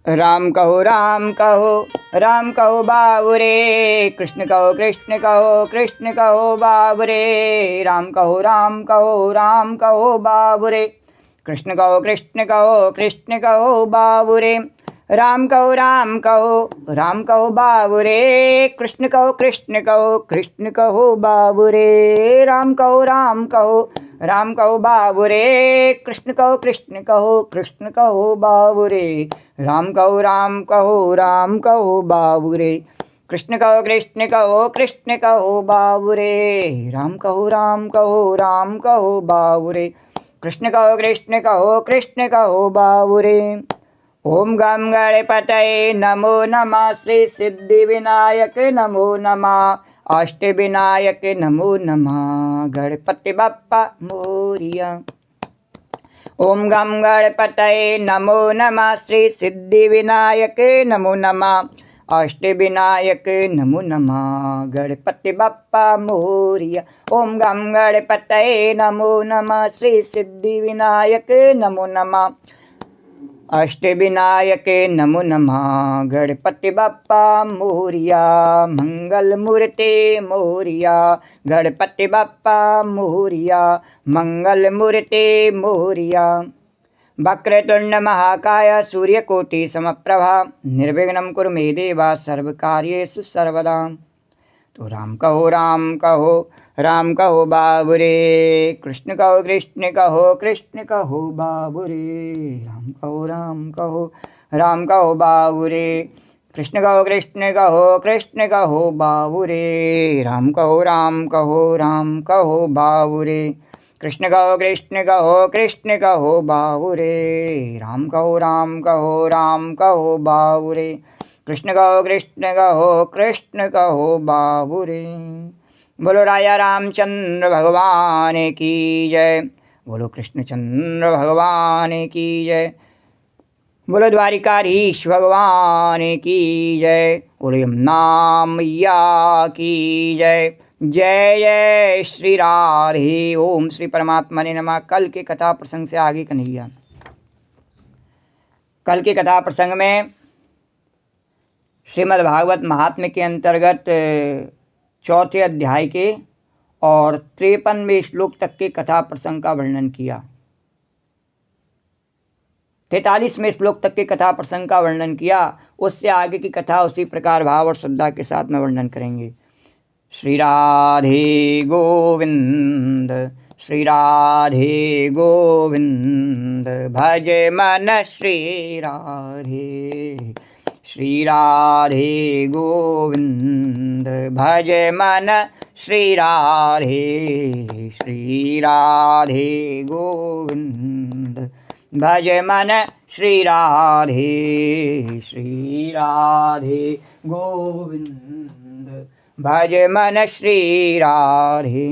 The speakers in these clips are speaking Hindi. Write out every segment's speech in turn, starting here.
राम कहो राम कहो राम कहो बाबुरे, कृष्ण कहो कृष्ण कहो बाबुरे, राम कहो राम कहो बाबुरे, कृष्ण कहो बाबुरे, राम कहो बाबुरे, कृष्ण कहो बाबुरे, राम कहो बाबुरे, कृष्ण कहो बाबुरे, राम कहो बाबुरे, कृष्ण कहो बाबुरे, राम कहो बाबुरे, कृष्ण कहो बाबुरे। ओम गम गणपतये नमो नमः, श्री सिद्धि विनायक नमो नमः, अष्टविनायक नमो नमः, गणपति बप्पा मोरिया। ओम गम गणपतये नमो नमः, श्री सिद्धि विनायक नमो नमः, अष्टविनायक नमो नमः, गणपति बप्पा मोरिया। ओम गम गणपतये नमो नमः, श्री सिद्धि विनायक नमो नमः, अष्टविनायक नमो नमः, गणपति बप्पा मोरिया। मंगल मूर्ति मोरिया, गणपति बप्पा मोरिया, मंगल मूर्ति मोरिया। वक्रतुंड महाकाय सूर्यकोटि समप्रभा, निर्विघ्नं कुरु मे देव सर्वकार्येषु सर्वदा। तो राम कहो बाबुरे, कृष्ण कहो बाबुरे, राम कहो बाबुरे, कृष्ण कहो बाबुरे, राम कहो बाबुरे, कृष्ण कहो बाबुरे, राम कहो बाबुरे, कृष्ण कहो बाबुरे। बोलो राजा रामचंद्र भगवान की जय, बोलो कृष्णचंद्र भगवान की जय, बोलो द्वारिकाधीश भगवान की जय, बोलो यमुना मैया की जय। जय जय श्री राधे। ओम श्री परमात्मा ने नमः। कल के कथा प्रसंग से आगे कन्हैया। कल के कथा प्रसंग में श्रीमद् भागवत महात्म्य के अंतर्गत चौथे अध्याय के और 53वें श्लोक तक के कथा प्रसंग का वर्णन किया। 43वें श्लोक तक के कथा प्रसंग का वर्णन किया। उससे आगे की कथा उसी प्रकार भाव और श्रद्धा के साथ में वर्णन करेंगे। श्री राधे गोविंद, श्री राधे गोविंद, भज मन श्री राधे, श्री राधे गोविंद, भज मन श्री राधे, श्री राधे गोविंद, भज मन श्री राधे, श्री राधे गोविंद, भज मन श्री राधे।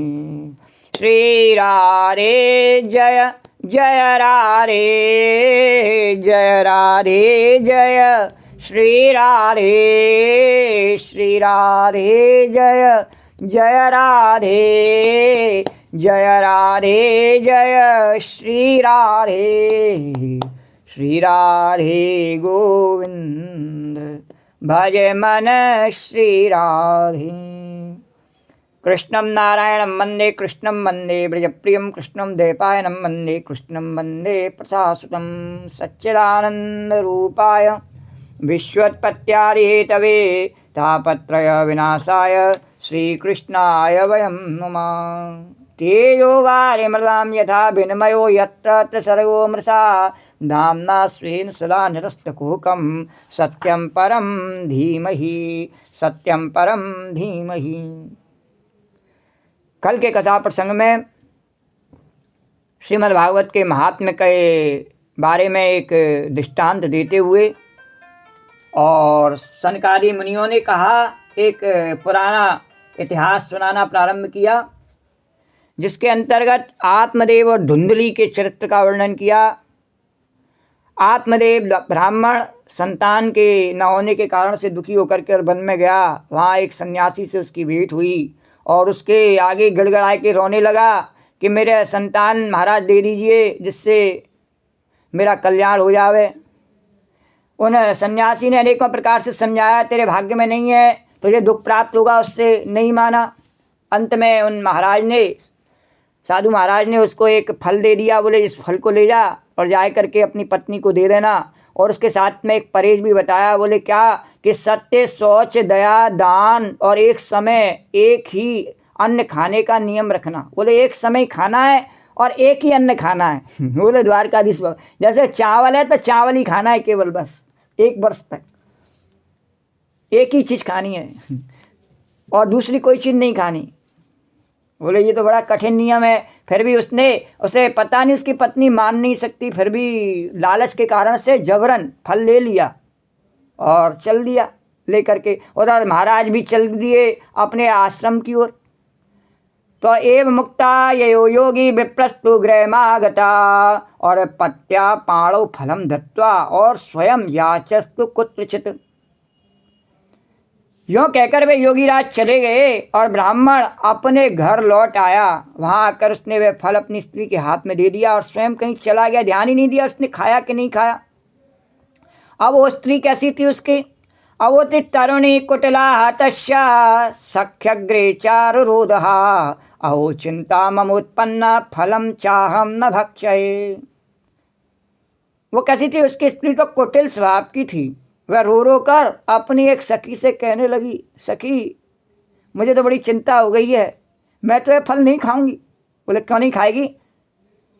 श्री राधे जय जय राधे, जय राधे जय श्री राधे, श्री राधे जय जय राधे, जय राधे जय श्री राधे, श्री राधे गोविंद, भज मन श्री राधे। कृष्णं नारायणं वन्दे, कृष्णं वन्दे ब्रजप्रियं, कृष्णं द्वैपायनं वन्दे, कृष्णं वन्दे प्रथासुतं, सच्चिदानन्दरूपाय विश्वोत्पत्त्यादिहेतवे तापत्रय विनाशाय श्रीकृष्णाय वयं नमः। तेजो वारिमृदां यथा विनिमयो यत्र तत्र सर्गो मृषा, धाम्ना स्वेन सदा निरस्तकुहकं, सत्यं परं धीमहि, सत्यं परं धीमहि। कल के कथा प्रसंग में श्रीमद् भागवत के महात्म्य के बारे में एक दृष्टांत देते हुए और सनकादि मुनियों ने कहा, एक पुराना इतिहास सुनाना प्रारंभ किया, जिसके अंतर्गत आत्मदेव और धुंधली के चरित्र का वर्णन किया। आत्मदेव ब्राह्मण संतान के न होने के कारण से दुखी होकर के वन में गया। वहाँ एक सन्यासी से उसकी भेंट हुई और उसके आगे गिड़गिड़ाए के रोने लगा कि मेरे संतान महाराज दे दीजिए, जिससे मेरा कल्याण हो जावे। उन सन्यासी ने अनेकों प्रकार से समझाया, तेरे भाग्य में नहीं है, तुझे दुख प्राप्त होगा, उससे नहीं माना। अंत में उन महाराज ने, साधु महाराज ने उसको एक फल दे दिया, बोले इस फल को ले जा और जाए करके अपनी पत्नी को दे देना। और उसके साथ में एक परहेज भी बताया, बोले क्या कि सत्य, शौच, दया, दान और एक समय एक ही अन्न खाने का नियम रखना। बोले एक समय खाना है और एक ही अन्न खाना है। बोले द्वारकाधीश जैसे चावल है तो चावल ही खाना है केवल, बस 1 वर्ष तक एक ही चीज़ खानी है और दूसरी कोई चीज़ नहीं खानी। बोले ये तो बड़ा कठिन नियम है। फिर भी उसे पता नहीं, उसकी पत्नी मान नहीं सकती, फिर भी लालच के कारण से जबरन फल ले लिया और चल दिया लेकर के। और महाराज भी चल दिए अपने आश्रम की ओर। तो एव मुक्ता यो योगी विप्रस्तु गृहमागता और पत्या पाणौ फलम दत्वा और स्वयं याचस्तु कुत्रचित। यूँ कहकर वे योगीराज चले गए और ब्राह्मण अपने घर लौट आया। वहाँ आकर उसने वह फल अपनी स्त्री के हाथ में दे दिया और स्वयं कहीं चला गया, ध्यान ही नहीं दिया उसने खाया कि नहीं खाया। अब वो स्त्री कैसी थी उसकी? अब वो थी तरुणी कुटिला हतश्या सख्यग्रे चारुरोदहा अहो चिंता ममोत्पन्ना फलम चाहम न भक्षये। वो कैसी थी उसकी स्त्री? तो कुटिल स्वभाव की थी। वह रो रो कर अपनी एक सखी से कहने लगी, सखी मुझे तो बड़ी चिंता हो गई है, मैं तो ये फल नहीं खाऊंगी। बोले क्यों नहीं खाएगी,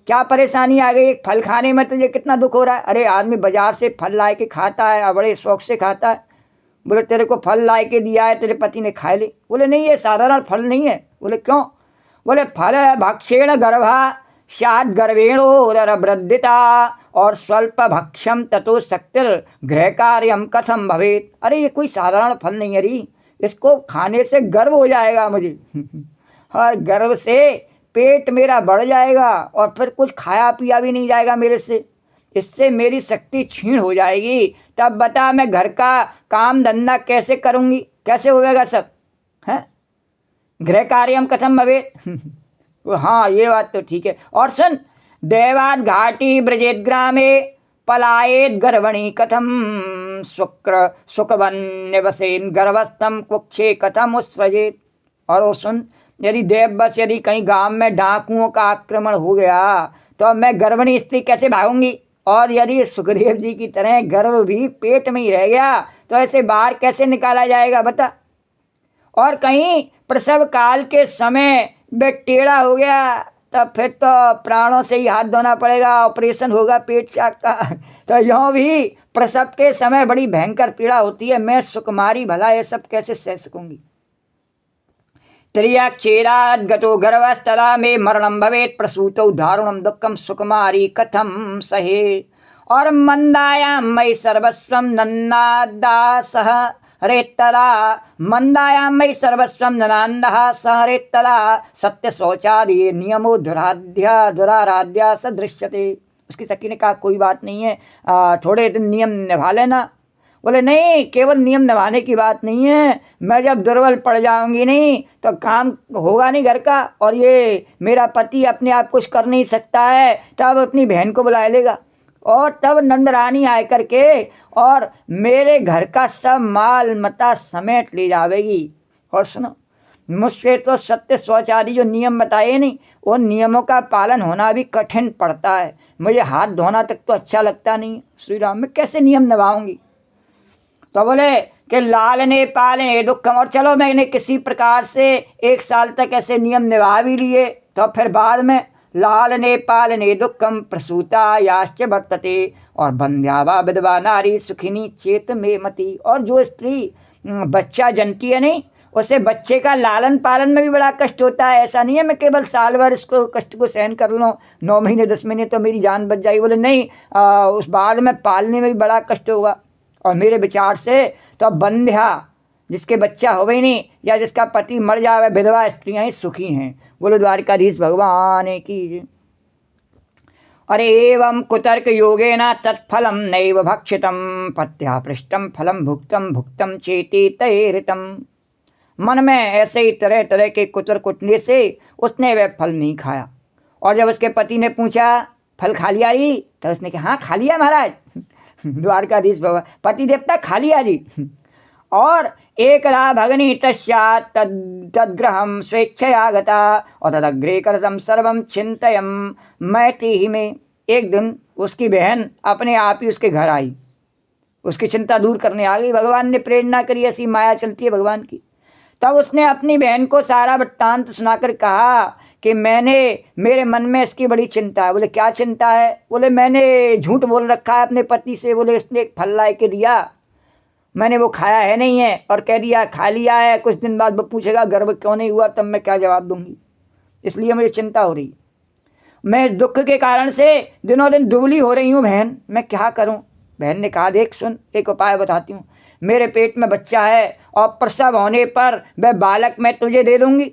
क्या परेशानी आ गई? एक फल खाने में तुझे कितना दुख हो रहा है? अरे आदमी बाजार से फल ला के खाता है और बड़े शौक से खाता है। बोले तेरे को फल ला के दिया है, तेरे पति ने खा ले। बोले नहीं, ये साधारण फल नहीं है। बोले क्यों? बोले फल भक्षेण गर्भा शाद गर्वेणोरवृद्धिता और स्वल्प भक्ष्यम ततो शक्तिर गृह कार्यम कथम भवेत। अरे ये कोई साधारण फल नहीं है री, इसको खाने से गर्व हो जाएगा मुझे और गर्व से पेट मेरा बढ़ जाएगा और फिर कुछ खाया पिया भी नहीं जाएगा मेरे से, इससे मेरी शक्ति क्षीण हो जाएगी। तब बता मैं घर का काम धंधा कैसे करूँगी, कैसे होगा सब है? गृह कार्यम कथम भवेत। हाँ ये बात तो ठीक है। और सुन, देवाद घाटी ब्रजेत ग्रामे पलायेत गर्भणी कथम शुक्र सुखवन्य वसेन गर्भस्थम कुक्षे कथम उत्सृजेत। और वो सुन, यदि देववश यदि कहीं गांव में डाकुओं का आक्रमण हो गया तो मैं गर्भिणी स्त्री कैसे भागूंगी? और यदि सुखदेव जी की तरह गर्भ भी पेट में ही रह गया तो ऐसे बाहर कैसे निकाला जाएगा बता? और कहीं प्रसव काल के समय वे टेढ़ा हो गया तो फिर तो प्राणों से ही हाथ धोना पड़ेगा, ऑपरेशन होगा पेट चाक का। तो यूँ भी प्रसव के समय बड़ी भयंकर पीड़ा होती है, मैं सुकुमारी भला ये सब कैसे सह सकूंगी? त्रियाक्षेराद गतो गर्भस्तदा में मरणम भवेत प्रसूतौ दारुणम दुःखम सुकुमारी कथम सहे। और मंदायाम मयि सर्वस्वम नन्नादासह रेत्तला मंदायाम मयि सर्वस्वम ननांदः सह रेत्तला सत्य शौचादि नियमो दुराराध्या सदृश्यते। उसकी सखी ने कहा कोई बात नहीं है, थोड़े दिन नियम निभा लेना। बोले नहीं, केवल नियम निभाने की बात नहीं है, मैं जब दुर्बल पड़ जाऊंगी नहीं तो काम होगा नहीं घर का, और ये मेरा पति अपने आप कुछ कर नहीं सकता है, तब अपनी बहन को बुला लेगा और तब नंदरानी आए करके और मेरे घर का सब माल मता समेट ले जावेगी। और सुनो, मुझसे तो सत्य शौचादि जो नियम बताए नहीं, वो नियमों का पालन होना भी कठिन पड़ता है। मुझे हाथ धोना तक तो अच्छा लगता नहीं। श्री राम, मैं कैसे नियम निभाऊंगी? तो बोले कि लालने पालने दुखम। और चलो मैंने किसी प्रकार से 1 साल तक ऐसे नियम निभा भी लिए, तो फिर बाद में लालने पालने दुखम प्रसूता याश्च वर्तते और बंध्यावा विधवा नारी सुखिनी चेत में मति। और जो स्त्री बच्चा जनती है नहीं, उसे बच्चे का लालन पालन में भी बड़ा कष्ट होता है। ऐसा नहीं है मैं केवल साल भर इसको कष्ट को सहन कर लूँ, 9 महीने 10 महीने तो मेरी जान बच जाएगी। बोले नहीं, उस बाद में पालने में भी बड़ा कष्ट होगा। और मेरे विचार से तो बंध्या, जिसके बच्चा हो ही नहीं या जिसका पति मर जावे, विधवा स्त्रियाँ ही सुखी हैं। बोलो द्वारिकाधीश भगवान की। अरे एवं कुतर्क योगेन तत्फलम नैव भक्षितम पत्या पृष्ठम फलम भुक्तम भुक्तम चेती तैरितम। मन में ऐसे ही तरह तरह के कुतर्क उठने से उसने वह फल नहीं खाया। और जब उसके पति ने पूछा फल खा लिया ही, तो उसने कहा हाँ खा लिया महाराज। द्वारकाधीश भगवान पति देवता खाली जी। और एकदा भगनी तस्यात् तद्ग्रहं स्वेच्छया गता और तदग्रे कृतं सर्वं चिंतयं मैती में। एक दिन उसकी बहन अपने आप ही उसके घर आई, उसकी चिंता दूर करने आ गई। भगवान ने प्रेरणा करी, ऐसी माया चलती है भगवान की। तब उसने अपनी बहन को सारा वृत्तांत सुनाकर कहा कि मेरे मन में इसकी बड़ी चिंता है। बोले क्या चिंता है? बोले मैंने झूठ बोल रखा है अपने पति से। बोले उसने एक फल ला के दिया, मैंने वो खाया है नहीं है और कह दिया खा लिया है। कुछ दिन बाद वो पूछेगा गर्भ क्यों नहीं हुआ, तब मैं क्या जवाब दूंगी? इसलिए मुझे चिंता हो रही। मैं इस दुख के कारण से दिनों दिन दुबली हो रही हूँ बहन, मैं क्या करूँ? बहन ने कहा देख सुन, एक उपाय बताती हूँ। मेरे पेट में बच्चा है और प्रसव होने पर वह बालक मैं तुझे दे दूंगी।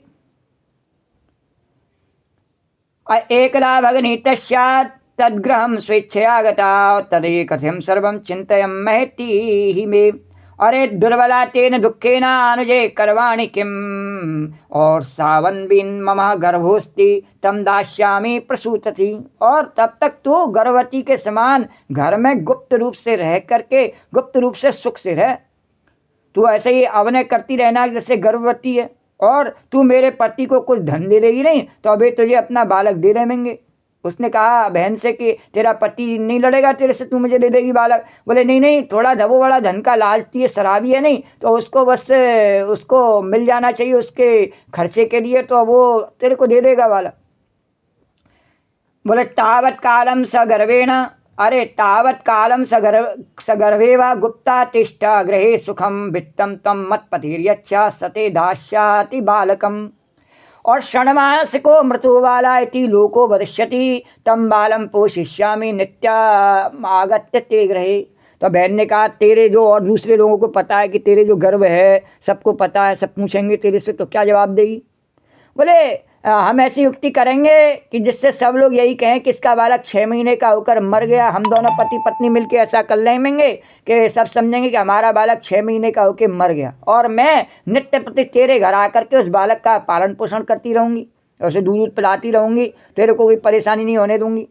एकदा भगनी तस्यात् तद्ग्रहं स्वेच्छया गता तदेकथं सर्वं चिंतयं महती में। अरे दुर्बला तेन दुखेन अनुजे करवाणि किम और सावन बिन मम गर्भोस्ति तम दास्यामि प्रसूतति। और तब तक तो गर्भवती के समान घर में गुप्त रूप से रह करके गुप्त रूप से सुख से रह। तू ऐसे ही अभिनय करती रहना जैसे गर्भवती है, और तू मेरे पति को कुछ धन दे देगी नहीं तो अभी तुझे अपना बालक दे देंगे। उसने कहा बहन से कि तेरा पति नहीं लड़ेगा तेरे से, तू मुझे दे देगी बालक? बोले नहीं नहीं, थोड़ा धबो बड़ा धन का लालची है, शराबी है नहीं, तो उसको बस उसको मिल जाना चाहिए उसके खर्चे के लिए, तो वो तेरे को दे देगा बालक। बोले तावत कालम सगर्वेण, अरे तावत कालम सगर्भे वा गुप्ता तिष्ठा गृहे सुखम वित्तम तम मत्पतिर्यच्छा सते दास्याति बालकम। और षण्मास को मृत्यु वाला इति लोको वदिष्यति तम बालम पोषिष्यामि नित्यागत्य ते गृहे। तो बहन ने कहा तेरे जो और दूसरे लोगों को पता है कि तेरे जो गर्भ है, सबको पता है, सब पूछेंगे तेरे से, तो क्या जवाब देगी? बोले हम ऐसी युक्ति करेंगे कि जिससे सब लोग यही कहें कि इसका बालक 6 महीने का होकर मर गया। हम दोनों पति पत्नी मिलकर ऐसा कर लेंगे कि सब समझेंगे कि हमारा बालक 6 महीने का होकर मर गया, और मैं नित्य प्रति तेरे घर आकर के उस बालक का पालन पोषण करती रहूँगी, उसे दूध पिलाती रहूँगी, तेरे को कोई परेशानी नहीं होने दूंगी।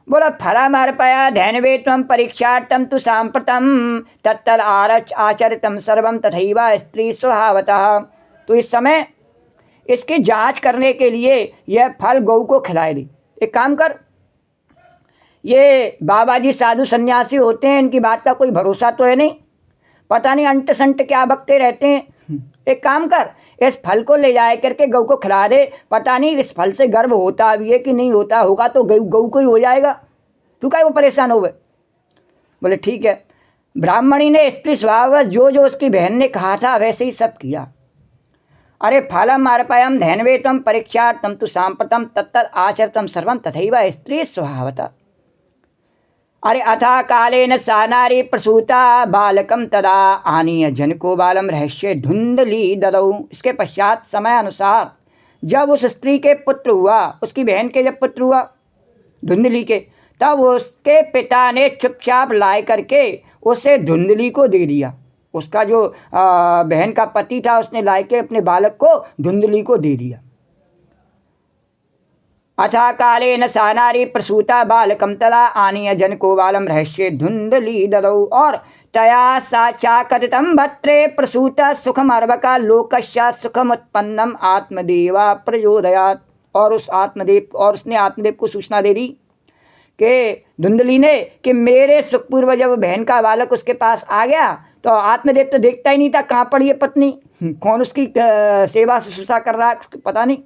बोला फलमर्पया धैनवे त्वं परीक्षार्थं तु साम्प्रतं तत्तद आचरितं सर्वं तथैव स्त्री स्वभावतः। तो इस समय इसकी जांच करने के लिए यह फल गौ को खिलाए दी। एक काम कर, ये बाबा जी साधु सन्यासी होते हैं, इनकी बात का कोई भरोसा तो है नहीं, पता नहीं अंट संट क्या बकते रहते हैं। एक काम कर, इस फल को ले जाए करके गौ को खिला दे, पता नहीं इस फल से गर्भ होता भी है कि नहीं होता, होगा तो गौ को ही हो जाएगा, तू क्या वो परेशान हो गए? बोले ठीक है। ब्राह्मणी ने स्त्री स्वभाव जो जो उसकी बहन ने कहा था वैसे ही सब किया। अरे फलम अर्पयम धैनवे त्वं परीक्षार्थं तु साम्प्रतं तत्तद आचरितं सर्वं तथैव स्त्री स्वभावतः। अरे अथा कालेन सा नारी प्रसूता बालकम तदा आनीय जनको बालम रहस्य धुंधली ददौ। इसके पश्चात समय अनुसार जब उस स्त्री के पुत्र हुआ, उसकी बहन के जब पुत्र हुआ धुंधली के, तब उसके पिता ने चुपचाप लाए करके उसे धुंधली को दे दिया। उसका जो बहन का पति था उसने लाए के अपने बालक को धुंधली को दे दिया। अथा कालेन सा नारी प्रसूता बालकम तदा आनीय जनको बालम रहस्य धुंधली ददौ। और तया सा चा कथितं भत्रे प्रसूता सुखमर्वका लोकस्या सुखमुत्पन्नम आत्मदेवा प्रचोदयात्। और उसने आत्मदेव को सूचना दे दी कि धुंधली ने कि मेरे सुखपूर्व जब बहन का बालक उसके पास आ गया तो आत्मदेव तो देखता ही नहीं था कहाँ पड़ी है पत्नी, कौन उसकी सेवा शुश्रूषा कर रहा है पता नहीं,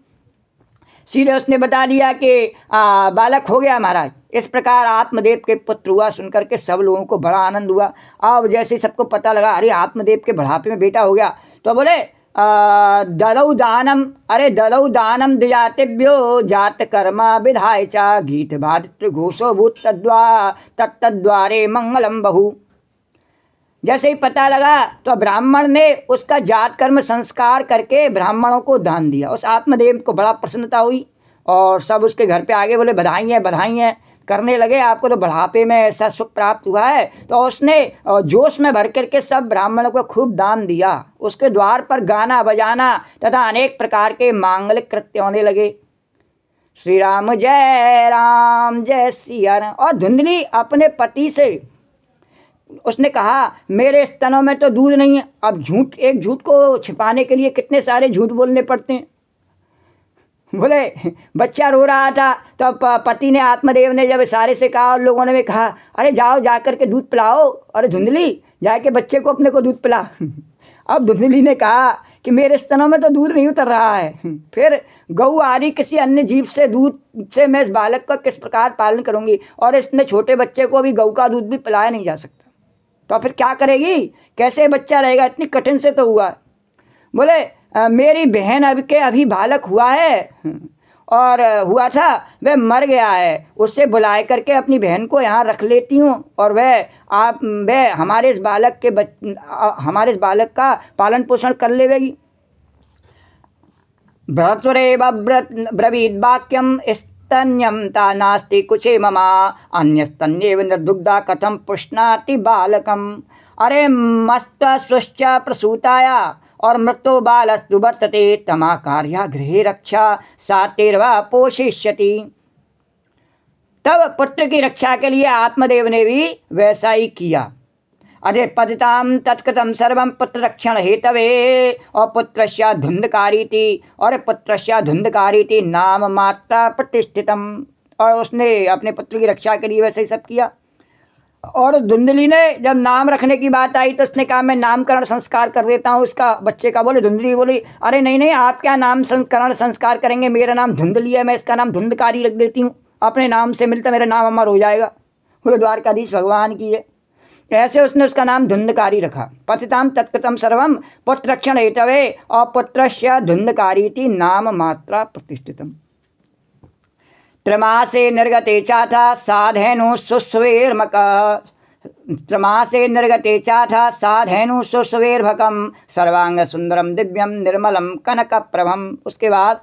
सीधे उसने बता दिया कि बालक हो गया महाराज। इस प्रकार आत्मदेव के पुत्र हुआ। सुनकर के सब लोगों को बड़ा आनंद हुआ। अब जैसे सबको पता लगा अरे आत्मदेव के बढ़ापे में बेटा हो गया, तो बोले दलौ दानम, अरे दलौ दानम द्विजातिभ्यो जात कर्मा विधाय चा गीत भादित्र घोषो भूत तत्तद्वारे मंगलम बहु। जैसे ही पता लगा तो ब्राह्मण ने उसका जात कर्म संस्कार करके ब्राह्मणों को दान दिया। उस आत्मदेव को बड़ा प्रसन्नता हुई और सब उसके घर पे आगे बोले बधाई हैं करने लगे। आपको तो बढ़ापे में ऐसा सुख प्राप्त हुआ है। तो उसने जोश में भर करके सब ब्राह्मणों को खूब दान दिया। उसके द्वार पर गाना बजाना तथा अनेक प्रकार के मांगलिक कृत्य होने लगे। श्री राम जय सिया राम। और धुंधली अपने पति से उसने कहा मेरे स्तनों में तो दूध नहीं है। अब एक झूठ को छिपाने के लिए कितने सारे झूठ बोलने पड़ते हैं। बोले बच्चा रो रहा था, तब पति ने, आत्मदेव ने जब इशारे से कहा और लोगों ने भी कहा अरे जाओ जा कर के दूध पिलाओ, अरे धुंधली जाके बच्चे को अपने को दूध पिला। अब धुंधली ने कहा कि मेरे स्तनों में तो दूध नहीं उतर रहा है, फिर गऊ आदि किसी अन्य जीव से दूध से मैं इस बालक का किस प्रकार पालन करूंगी, और इतने छोटे बच्चे को अभी गऊ का दूध भी पिलाया नहीं जा सकता, तो फिर क्या करेगी, कैसे बच्चा रहेगा, इतनी कठिन से तो हुआ। बोले मेरी बहन अभी बालक हुआ है और हुआ था, वह मर गया है, उससे बुलाए करके अपनी बहन को यहाँ रख लेती हूँ, और वह हमारे इस बालक का पालन पोषण कर लेगी। भर्तुरेव ब्रवीद वाक्यम स्तन्यम ता नास्ति कुचे ममा अन्यस्तन्येव निर्दुग्धा कथम पुष्णाति बालकम। अरे मस्त स्वश्च प्रसूताया और मृतो बालस्तु वर्तते तमा कार्या गृहे रक्षा सातेर्वा पोषिष्यति। तब पुत्र की रक्षा के लिए आत्मदेव ने भी वैसा ही किया। अरे पतिताम तत्कृतं सर्वं पुत्र रक्षण हेतवे और पुत्रस्य धुंधकारीति, और पुत्रस्य धुंधकारीति नाम मात्रा प्रतिष्ठितम, और उसने अपने पुत्र की रक्षा के लिए वैसे ही सब किया। और धुंधली ने जब नाम रखने की बात आई तो उसने कहा मैं नामकरण संस्कार कर देता हूँ उसका बच्चे का। बोले धुंधली बोली अरे नहीं नहीं, आप क्या नामकरण संस्कार करेंगे, मेरा नाम धुंधली है, मैं इसका नाम धुंधकारी रख देती हूँ, अपने नाम से मिलता मेरा नाम अमर हो जाएगा। बोले द्वारकाधीश भगवान की है। ऐसे उसने उसका नाम धुंधकारी रखा। पतिताम तत्कृतं सर्वं पुत्र रक्षण हेतवे और पुत्रस्य धुंधकारीति नाम मात्रा प्रतिष्ठितम। त्रमासे निर्गते चाथा साधेनु सुस्वेर्मक, त्रमासे निर्गते चाथा साधेनु सुस्वेर्भकम सर्वांग सुंदरम दिव्यम निर्मलम कनक प्रभम। उसके बाद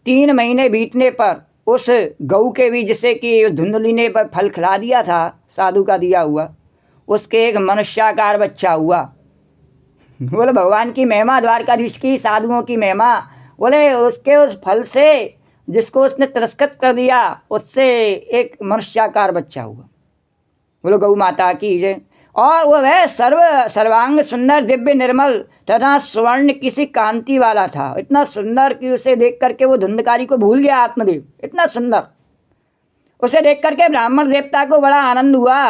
3 महीने बीतने पर उस गऊ के भी, जिसे कि धुंधली ने फल खिला दिया था साधु का दिया हुआ, उसके एक मनुष्याकार बच्चा हुआ। बोले भगवान की महिमा, द्वारकाधीश की, साधुओं की महिमा। बोले उसके उस फल से जिसको उसने तिरस्कृत कर दिया, उससे एक मनुष्याकार बच्चा हुआ। बोलो गौ माता की जय। और वह सर्वांग सुंदर दिव्य निर्मल तथा स्वर्ण किसी कांति वाला था, इतना सुंदर कि उसे देख करके वो धुंधकारी को भूल गया आत्मदेव, इतना सुंदर। उसे देख करके ब्राह्मण देवता को बड़ा आनंद हुआ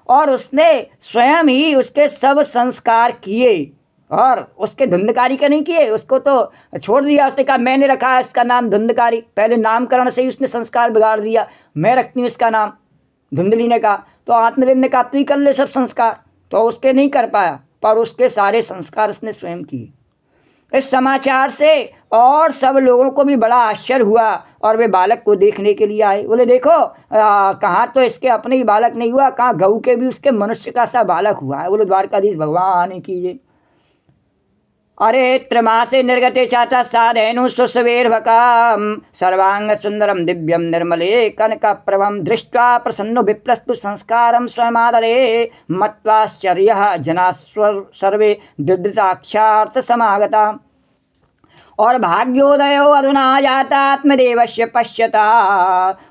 और उसने स्वयं ही उसके सब संस्कार किए, और उसके धुंधकारी का नहीं किए, उसको तो छोड़ दिया। उसने कहा मैंने रखा इसका नाम धुंधकारी, पहले नामकरण से ही उसने संस्कार बिगाड़ दिया, मैं रखती हूँ इसका नाम। धुंधली ने कहा, तो आत्मदेव ने कहा तू ही कर ले सब संस्कार, तो उसके नहीं कर पाया, पर उसके सारे संस्कार उसने स्वयं किए। इस समाचार से और सब लोगों को भी बड़ा आश्चर्य हुआ और वे बालक को देखने के लिए आए। बोले देखो कहाँ तो इसके अपने ही बालक नहीं हुआ, कहाँ गऊ के भी उसके मनुष्य का सा बालक हुआ है। बोले द्वारकाधीश भगवान कीजिए। अरे त्रमासे निर्गते चाता साधेनु सुस्वेर्भकम सर्वांग सुंदरम दिव्यम निर्मले कनक प्रभम दृष्ट्वा प्रसन्नो विप्रस्तु संस्कारम स्वयमादरे मत्वाश्चर्यः जनास्वर सर्वे दुर्धृताक्षार्थ समागता। और भाग्योदयो अधुना जाता आत्मदेवस्य पश्यता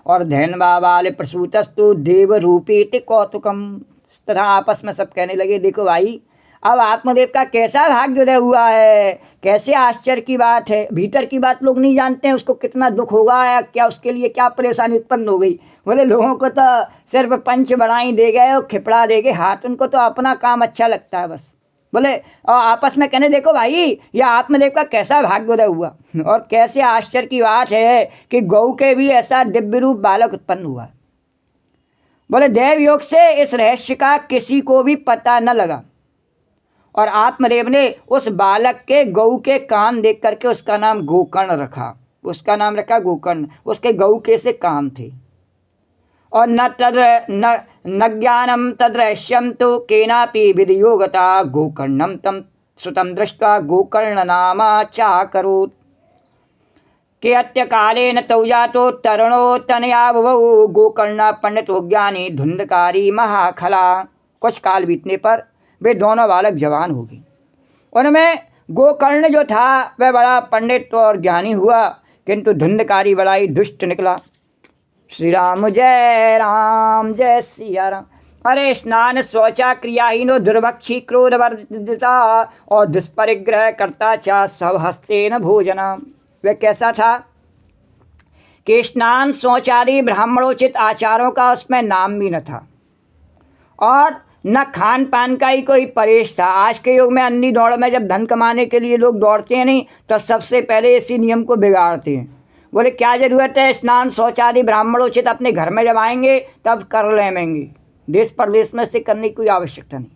और धैन्वा बाल प्रसूतस्तु देवरूपीति कौतुकम। तथा आपस में सब कहने लगे देखो भाई अब आत्मदेव का कैसा भाग्योदय हुआ है, कैसे आश्चर्य की बात है। भीतर की बात लोग नहीं जानते हैं, उसको कितना दुख होगा या क्या उसके लिए क्या परेशानी उत्पन्न हो गई। बोले लोगों को तो सिर्फ पंच बढ़ाई दे गए और खिपड़ा दे गए हाथ, उनको तो अपना काम अच्छा लगता है बस। बोले और आपस में कहने देखो भाई यह आत्मदेव का कैसा भाग्योदय हुआ और कैसे आश्चर्य की बात है कि गौ के भी ऐसा दिव्य रूप बालक उत्पन्न हुआ। बोले देव योग से इस रहस्य का किसी को भी पता न लगा और आत्मदेव ने उस बालक के गऊ के कान देख करके उसका नाम गोकर्ण रखा। उसका नाम रखा गोकर्ण, उसके गऊ के से कान थे। और न ज्ञानम तद्रहस्यम तो केनापि विधियोगता गोकर्णम तम सुतम दृष्ट्वा गोकर्ण नामा चाकरोत् के अत्यकाले न तौ जातो तरुणो तनया बभौ गोकर्ण पंडितो ज्ञानी धुंधकारी महाखला। कुछ काल बीतने पर वे दोनों बालक जवान हो गए। उनमें गोकर्ण जो था वह बड़ा पंडित और ज्ञानी हुआ, किंतु धुंधकारी बड़ा ही दुष्ट निकला। श्री राम जय सिया राम। अरे स्नान शौचा क्रियाहीनो दुर्भक्षी क्रोधवर्जिता और दुष्परिग्रह करता चा सब हस्ते न भोजन। वह कैसा था कि स्नान शौचादि ब्राह्मणोचित आचारों का उसमें नाम भी न था और न खान पान का ही कोई परहेज था। आज के युग में अन्नी दौड़ में जब धन कमाने के लिए लोग दौड़ते हैं नहीं तो सबसे पहले इसी नियम को बिगाड़ते हैं। बोले क्या ज़रूरत है, स्नान शौचादि ब्राह्मणोचित अपने घर में जब आएंगे तब कर लेंगे, देश प्रदेश में से करने की कोई आवश्यकता नहीं।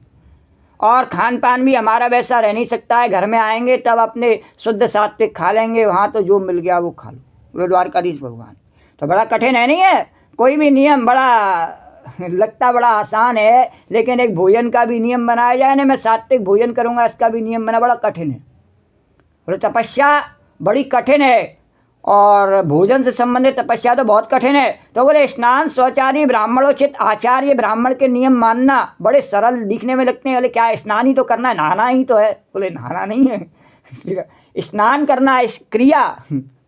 और खान पान भी हमारा वैसा रह नहीं सकता है, घर में आएंगे तब अपने शुद्ध सात्विक खा लेंगे, वहाँ तो जो मिल गया वो खा लो। बोले द्वारकाधीश भगवान तो बड़ा कठिन है नहीं है, कोई भी नियम बड़ा लगता बड़ा आसान है, लेकिन एक भोजन का भी नियम बनाया जाए ना, मैं सात्विक भोजन करूँगा इसका भी नियम बना, बड़ा कठिन है। बोले तपस्या बड़ी कठिन है और भोजन से संबंधित तपस्या तो बहुत कठिन है। तो बोले स्नान शौचादि ब्राह्मणोचित आचार्य ब्राह्मण के नियम मानना बड़े सरल दिखने में लगते हैं। बोले क्या स्नान ही तो करना है, नहाना ही तो है। बोले नहाना नहीं है, स्नान करना इस क्रिया,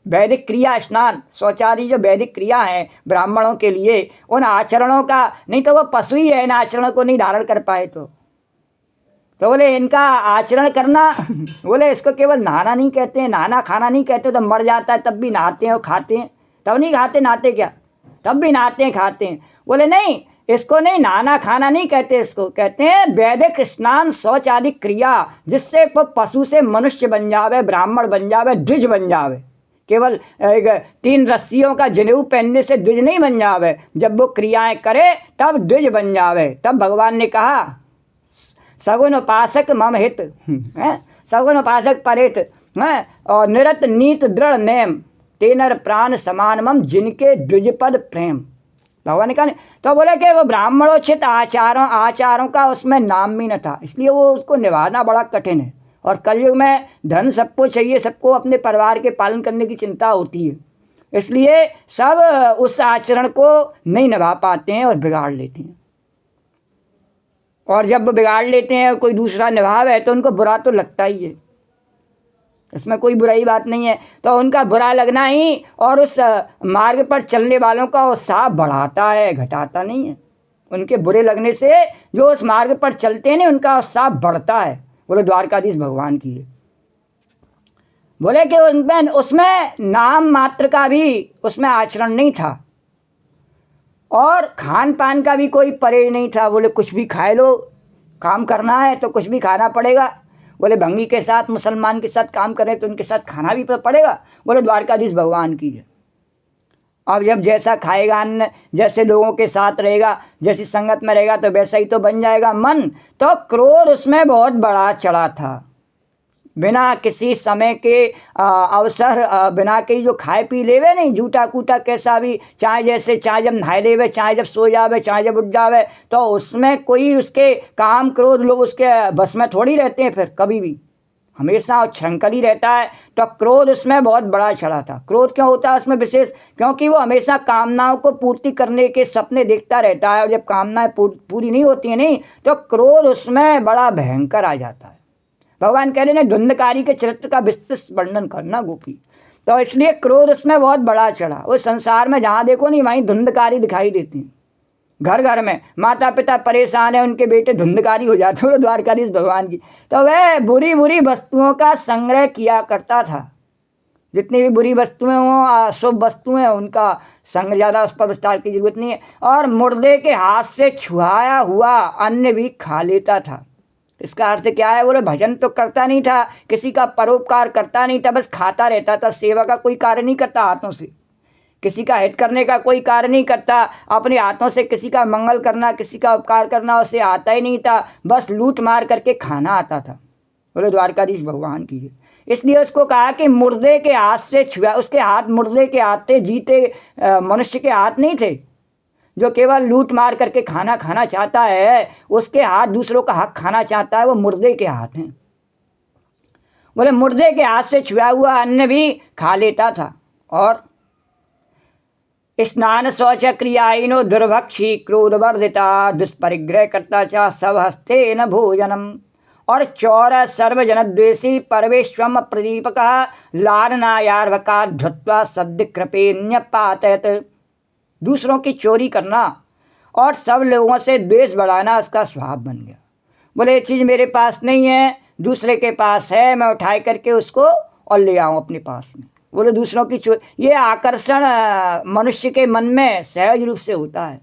वैदिक क्रिया स्नान शौचादि जो वैदिक क्रिया है ब्राह्मणों के लिए, उन आचरणों का नहीं तो वो पशु ही है, इन आचरणों को नहीं धारण कर पाए तो बोले इनका आचरण करना बोले इसको केवल नहाना नहीं कहते हैं, नहाना खाना नहीं कहते, तो मर जाता है तब भी नहाते हैं और खाते हैं, तब नहीं खाते नहाते क्या, तब भी नहाते हैं खाते हैं। बोले नहीं, इसको नहीं नहाना खाना नहीं कहते, इसको कहते हैं वैदिक स्नान शौच आदि क्रिया, जिससे पशु से मनुष्य बन जावे, ब्राह्मण बन जावे, द्विज बन जावे। केवल 3 रस्सियों का जनेऊ पहनने से द्विज नहीं बन जावे, जब वो क्रियाएं करे तब द्विज बन जावे। तब भगवान ने कहा सगुन उपासक मम हित, सगुन उपासक परित, और निरत नीत दृढ़ नेम, तेनर प्राण समान मम जिनके द्विजपद प्रेम। भगवान ने कहा तो बोले कि वो ब्राह्मणोचित आचारों का उसमें नाम भी न था, इसलिए वो उसको निभाना बड़ा कठिन है। और कलयुग में धन सबको चाहिए, सबको अपने परिवार के पालन करने की चिंता होती है, इसलिए सब उस आचरण को नहीं निभा पाते हैं और बिगाड़ लेते हैं। और जब बिगाड़ लेते हैं कोई दूसरा निभावे तो उनको बुरा तो लगता ही है, इसमें कोई बुराई बात नहीं है। तो उनका बुरा लगना ही और उस मार्ग पर चलने वालों का उत्साह बढ़ाता है, घटाता नहीं है। उनके बुरे लगने से जो उस मार्ग पर चलते हैं उनका उत्साह बढ़ता है। बोले द्वारकाधीश भगवान की है। बोले कि उसमें नाम मात्र का भी उसमें आचरण नहीं था और खान पान का भी कोई परहेज नहीं था। बोले कुछ भी खाए लो, काम करना है तो कुछ भी खाना पड़ेगा। बोले भंगी के साथ, मुसलमान के साथ काम करें तो उनके साथ खाना भी पड़ेगा। बोले द्वारकाधीश भगवान की है। अब जब जैसा खाएगा अन्न, जैसे लोगों के साथ रहेगा, जैसी संगत में रहेगा तो वैसा ही तो बन जाएगा मन। तो क्रोध उसमें बहुत बड़ा चढ़ा था, बिना किसी समय के अवसर, बिना के जो खाए पी लेवे नहीं, जूटा कूटा कैसा भी, चाहे जैसे, चाहे जब नहाए लेवे, चाहे जब सो जावे, चाहे जब उठ जावे, तो उसमें कोई उसके काम क्रोध लोग उसके बस में थोड़ी रहते हैं। फिर कभी भी हमेशा उच्छृंखल ही रहता है। तो क्रोध उसमें बहुत बड़ा चढ़ा था। क्रोध क्यों होता है उसमें विशेष, क्योंकि वो हमेशा कामनाओं को पूर्ति करने के सपने देखता रहता है, और जब कामनाएं पूरी नहीं होती हैं नहीं तो क्रोध उसमें बड़ा भयंकर आ जाता है। भगवान कह रहे हैं धुंधकारी के चरित्र का विस्तृत वर्णन करना गोपी। तो इसलिए क्रोध उसमें बहुत बड़ा चढ़ा। वो संसार में जहाँ देखो नहीं वहीं धुंधकारी दिखाई देती हैं। घर घर में माता पिता परेशान है, उनके बेटे धुंधकारी हो जाते हैं द्वारकाधीश भगवान की। तो वह बुरी बुरी वस्तुओं का संग्रह किया करता था। जितनी भी बुरी वस्तुएं हों, शुभ वस्तुएं, उनका संग, ज़्यादा उस पर विस्तार की जरूरत नहीं है। और मुर्दे के हाथ से छुआया हुआ अन्न भी खा लेता था। इसका अर्थ क्या है? बोले भजन तो करता नहीं था, किसी का परोपकार करता नहीं था, बस खाता रहता था। सेवा का कोई कार्य नहीं करता, हाथों से किसी का हित करने का कोई कार्य नहीं करता, अपने हाथों से किसी का मंगल करना, किसी का उपकार करना उसे आता ही नहीं था, बस लूट मार करके खाना आता था। बोले द्वारकाधीश भगवान की। इसलिए उसको कहा कि मुर्दे के हाथ से छुआ। उसके हाथ मुर्दे के हाथ थे, जीते मनुष्य के हाथ नहीं थे। जो केवल लूट मार करके खाना खाना चाहता है, उसके हाथ दूसरों का हक खाना चाहता है, वो मुर्दे के हाथ हैं। बोले मुर्दे के हाथ से छुआ हुआ अन्न भी खा लेता था। और स्नान शौच क्रियाइनो दुर्भक्षी क्रोधवर्धिता दुष्परिग्रह करता चा सब हस्ते न भोजनम। और चौर सर्वजनद्वेषी परवेश्वम प्रदीपक लारनायार्वका धृत्वा सद्य कृपेन्य पातयत। दूसरों की चोरी करना और सब लोगों से द्वेष बढ़ाना उसका स्वभाव बन गया। बोले ये चीज़ मेरे पास नहीं है, दूसरे के पास है, मैं उठाए करके उसको और ले आऊँ अपने पास में। बोले दूसरों की ये आकर्षण मनुष्य के मन में सहज रूप से होता है।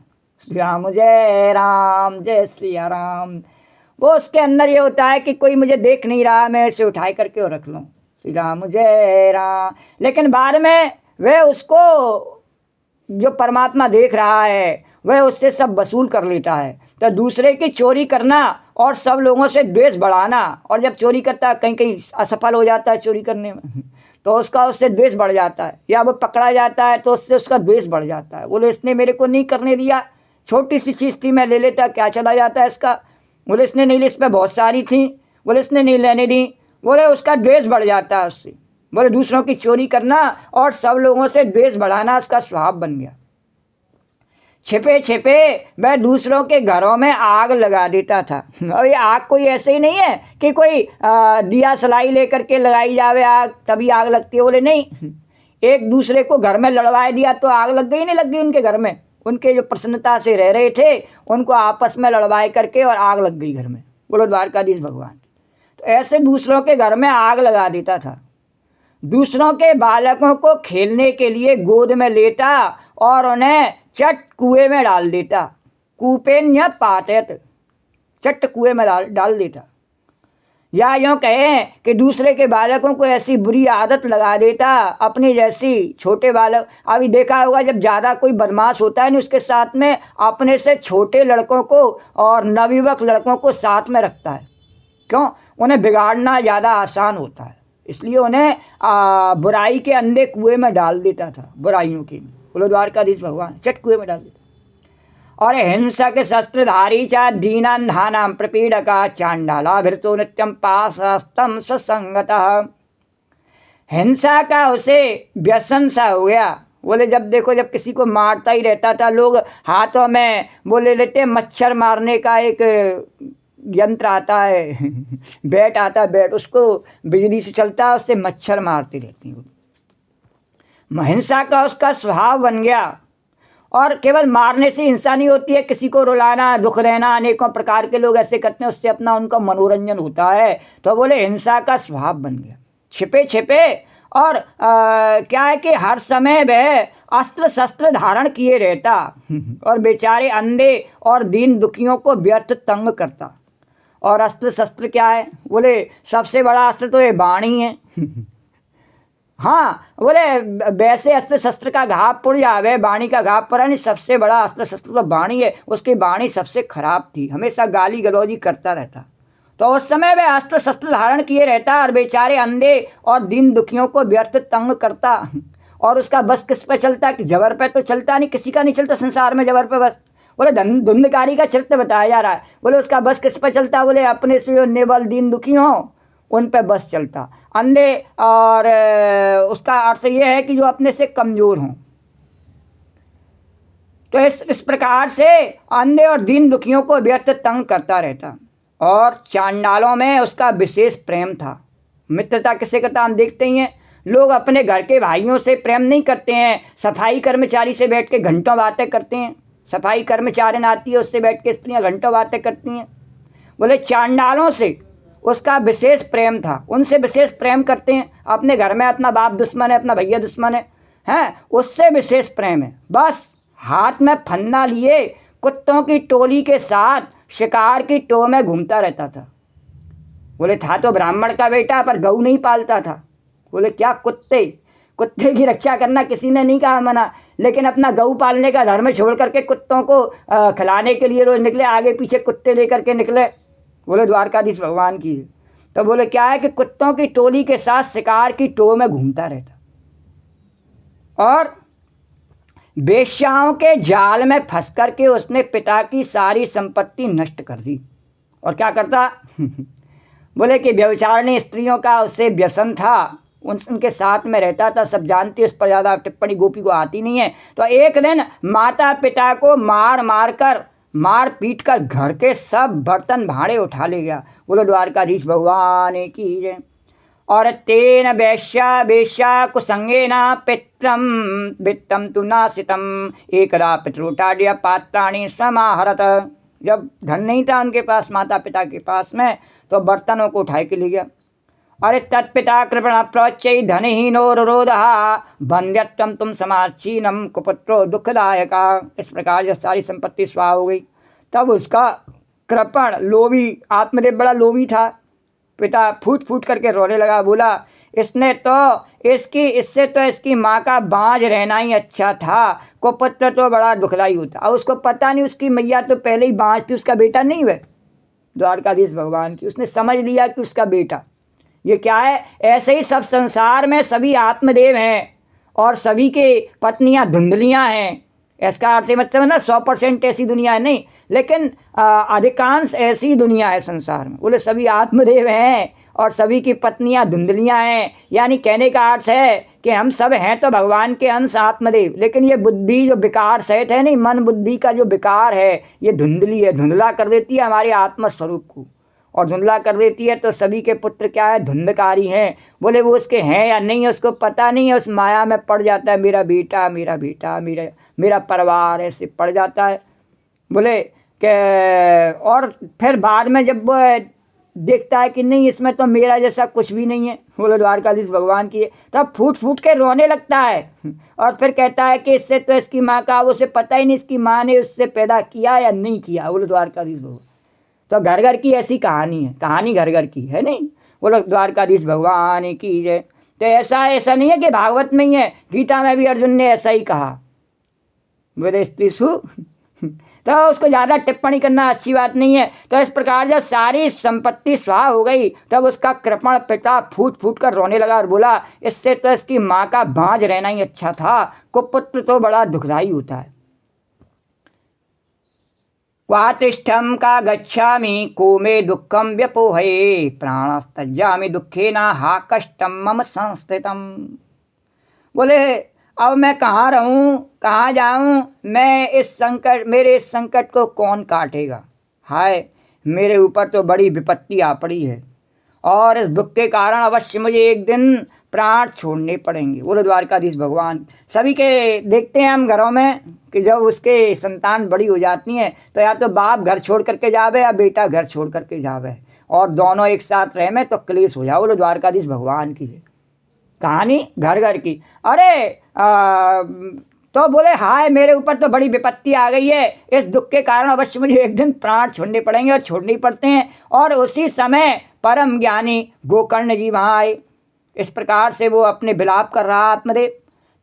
श्री राम जय राम, जय सिया राम। वो उसके अंदर ये होता है कि कोई मुझे देख नहीं रहा, मैं इसे उठाए करके और रख लूँ। श्री राम जय राम। लेकिन बाद में वह उसको जो परमात्मा देख रहा है वह उससे सब वसूल कर लेता है। तो दूसरे की चोरी करना और सब लोगों से द्वेष बढ़ाना, और जब चोरी करता है कहीं कहीं असफल हो जाता है चोरी करने में, तो उससे द्वेष बढ़ जाता है, या वो पकड़ा जाता है तो उससे उसका द्वेष बढ़ जाता है। बोले इसने मेरे को नहीं करने दिया, छोटी सी चीज़ थी मैं ले लेता, क्या चला जाता है इसका। बोले इसने नहीं ली, इस पर बहुत सारी थी, बोले इसने नहीं लेने दी, बोले उसका द्वेष बढ़ जाता है उससे। बोले दूसरों की चोरी करना और सब लोगों से द्वेष बढ़ाना उसका स्वभाव बन गया। छिपे छिपे वह दूसरों के घरों में आग लगा देता था। और ये आग कोई ऐसे ही नहीं है कि कोई दिया सलाई लेकर के लगाई जावे आग तभी आग लगती है। बोले नहीं, एक दूसरे को घर में लड़वाए दिया तो आग लग गई, नहीं लग गई उनके घर में। उनके जो प्रसन्नता से रह रहे थे उनको आपस में लड़वाए करके और आग लग गई घर में। बोलो द्वारकाधीश भगवान। तो ऐसे दूसरों के घर में आग लगा देता था। दूसरों के बालकों को खेलने के लिए गोद में लेता और उन्हें चट कुएं में डाल देता। कूपेन्य पातयत, चट कुएं में डाल देता। या यूँ कहें कि दूसरे के बालकों को ऐसी बुरी आदत लगा देता अपनी जैसी। छोटे बालक, अभी देखा होगा जब ज़्यादा कोई बदमाश होता है ना उसके साथ में अपने से छोटे लड़कों को और नवयुवक लड़कों को साथ में रखता है। क्यों? उन्हें बिगाड़ना ज़्यादा आसान होता है, इसलिए उन्हें बुराई के अंधे कुएं में डाल देता था, बुराइयों के। बोलो द्वारकाधीश भगवान, चट कुएं में डाल देता। और हिंसक शस्त्रधारी चा दीनान्धानां प्रपीड़का चांडाला भृतो नित्यम पाशस्तम स्वसंगतः। हिंसा का उसे व्यसन सा हो गया। बोले जब देखो जब किसी को मारता ही रहता था, लोग हाथों में बोले लेते मच्छर मारने का एक यंत्र आता है बैट आता है, बैट उसको बिजली से चलता है, उससे मच्छर मारती रहती हैं। हिंसा का उसका स्वभाव बन गया। और केवल मारने से हिंसा नहीं होती है, किसी को रुलाना, दुख देना, अनेकों प्रकार के लोग ऐसे करते हैं, उससे अपना उनका मनोरंजन होता है। तो बोले हिंसा का स्वभाव बन गया। छिपे छिपे और क्या है कि हर समय वह अस्त्र शस्त्र धारण किए रहता और बेचारे अंधे और दीन दुखियों को व्यर्थ तंग करता। और अस्त्र शस्त्र क्या है? बोले सबसे बड़ा अस्त्र तो ये वाणी है हाँ, बोले वैसे अस्त्र शस्त्र का घाव पुड़ जावे, वाणी का घाव पड़ा नहीं। सबसे बड़ा अस्त्र शस्त्र तो वाणी है। उसकी वाणी सबसे खराब थी, हमेशा गाली गलौजी करता रहता। तो उस समय वह अस्त्र शस्त्र धारण किए रहता और बेचारे अंधे और दीन दुखियों को व्यर्थ तंग करता। और उसका बस किस पे चलता कि जबर पे तो चलता नहीं, किसी का नहीं चलता संसार में जबर पे बस। बोले धुंधकारी का चरित्र बताया जा रहा है। बोले उसका बस किस पे चलता? बोले अपने से जो नेवल दीन दुखी हों उन पे बस चलता। अंधे, और उसका अर्थ ये है कि जो अपने से कमज़ोर हों। तो इस प्रकार से अंधे और दीन दुखियों को व्यर्थ तंग करता रहता। और चांडालों में उसका विशेष प्रेम था। मित्रता किसे करता हम देखते ही हैं। लोग अपने घर के भाइयों से प्रेम नहीं करते हैं, सफाई कर्मचारी से बैठ के घंटों बातें करते हैं। सफाई कर्मचारी आती है, उससे बैठ के स्त्रियाँ घंटों बातें करती हैं। बोले चांडालों से उसका विशेष प्रेम था, उनसे विशेष प्रेम करते हैं। अपने घर में अपना बाप दुश्मन है, अपना भैया दुश्मन है, हैं, उससे विशेष प्रेम है। बस हाथ में फन्ना लिए कुत्तों की टोली के साथ शिकार की टोह में घूमता रहता था। बोले था तो ब्राह्मण का बेटा, पर गऊ नहीं पालता था। बोले क्या कुत्ते की रक्षा करना किसी ने नहीं कहा मना, लेकिन अपना गऊ पालने का धर्म छोड़ करके कुत्तों को खिलाने के लिए रोज निकले, आगे पीछे कुत्ते लेकर के निकले। बोले द्वारकाधीश भगवान की। तो बोले क्या है कि कुत्तों की टोली के साथ शिकार की टोह में घूमता रहता। और वेश्याओं के जाल में फंस करके उसने पिता की सारी संपत्ति नष्ट कर दी। और क्या करता बोले कि व्यभिचारिणी स्त्रियों का उससे व्यसन था, उनके साथ में रहता था। सब जानती, उस पर ज़्यादा टिप्पणी गोपी को आती नहीं है। तो एक दिन माता पिता को मार पीट कर घर के सब बर्तन भाड़े उठा ले गया। बोलो द्वारकाधीश भगवान की जय। और तेन वैश्या वेश्या कुसंगेन पित्रम वित्तम तु नासितम एकदा पितृटाड्य पात्राणि समाहरत। जब धन नहीं था उनके पास, माता पिता के पास में, तो बर्तनों को उठाए के ले गया। अरे तत्पिता कृपण प्रोच्चै धनहीनोरोधः बंध्यत्वम तुम समाचीनम कुपुत्रो दुखदायका। इस प्रकार जब सारी संपत्ति स्वाह हो गई, तब उसका कृपण लोभी, आत्मदेव बड़ा लोभी था, पिता फूट फूट करके रोने लगा। बोला इसने तो इससे तो इसकी माँ का बाँझ रहना ही अच्छा था, कुपुत्र तो बड़ा दुखदाई होता। और उसको पता नहीं, उसकी मैया तो पहले ही बाँझ थी, उसका बेटा नहीं हुए। द्वारकाधीश भगवान की उसने समझ लिया कि उसका बेटा। ये क्या है? ऐसे ही सब संसार में सभी आत्मदेव हैं और सभी के पत्नियां धुंधलियां हैं। इसका अर्थ मतलब ना 100% ऐसी दुनिया है नहीं, लेकिन अधिकांश ऐसी दुनिया है संसार में। बोले सभी आत्मदेव हैं और सभी की पत्नियां धुंधलियां हैं। यानी कहने का अर्थ है कि हम सब हैं तो भगवान के अंश आत्मदेव, लेकिन ये बुद्धि जो विकार सहित है नहीं, मन बुद्धि का जो विकार है, ये धुंधली है, धुंधला कर देती है हमारे आत्मस्वरूप को। और धुंधला कर देती है तो सभी के पुत्र क्या है? धुंधकारी हैं। बोले वो उसके हैं या नहीं है उसको पता नहीं है, उस माया में पड़ जाता है, मेरा बेटा मेरा बेटा मेरा परिवार, ऐसे पड़ जाता है। बोले कि और फिर बाद में जब वो देखता है कि नहीं इसमें तो मेरा जैसा कुछ भी नहीं है, बोले द्वारकाधीश भगवान की, तब फूट फूट के रोने लगता है। और फिर कहता है कि इससे तो इसकी माँ का उसे पता ही नहीं, इसकी माँ ने उससे पैदा किया या नहीं किया। बोले द्वारकाधीश भगवान, तो घर घर की ऐसी कहानी है, कहानी घर घर की है नहीं। बोलो द्वारकाधीश भगवान की जय। तो ऐसा नहीं है कि भागवत में ही है, गीता में भी अर्जुन ने ऐसा ही कहा। बोले स्त्रीसु तो उसको ज़्यादा टिप्पणी करना अच्छी बात नहीं है। तो इस प्रकार जब सारी संपत्ति स्वाह हो गई, तब उसका कृपण पिता फूट फूट कर रोने लगा और बोला इससे तो इसकी माँ का बाँझ रहना ही अच्छा था, कुपुत्र तो बड़ा दुखदाई होता है। क्वातिष्ठम का गच्छामि को मे दुःखम व्यपोहे प्राणस्तज्जामि दुःखेन हा कष्टम मम संस्थितम। बोले अब मैं कहाँ रहूँ, कहाँ जाऊँ, मेरे इस संकट को कौन काटेगा? हाय मेरे ऊपर तो बड़ी विपत्ति आ पड़ी है और इस दुख के कारण अवश्य मुझे एक दिन प्राण छोड़ने पड़ेंगे। बोलो द्वारकाधीश भगवान। सभी के देखते हैं हम घरों में कि जब उसके संतान बड़ी हो जाती हैं तो या तो बाप घर छोड़ करके जावे या बेटा घर छोड़ करके जावे, और दोनों एक साथ रहे में तो क्लेश हो जाओ। बोलो द्वारकाधीश भगवान की कहानी घर घर की। अरे तो बोले हाय मेरे ऊपर तो बड़ी विपत्ति आ गई है, इस दुख के कारण अवश्य मुझे एक दिन प्राण छोड़ने पड़ेंगे, और छोड़ने पड़ते हैं। और उसी समय परम ज्ञानी गोकर्ण जी वहाँ आए। इस प्रकार से वो अपने विलाप कर रहा आत्मदेव।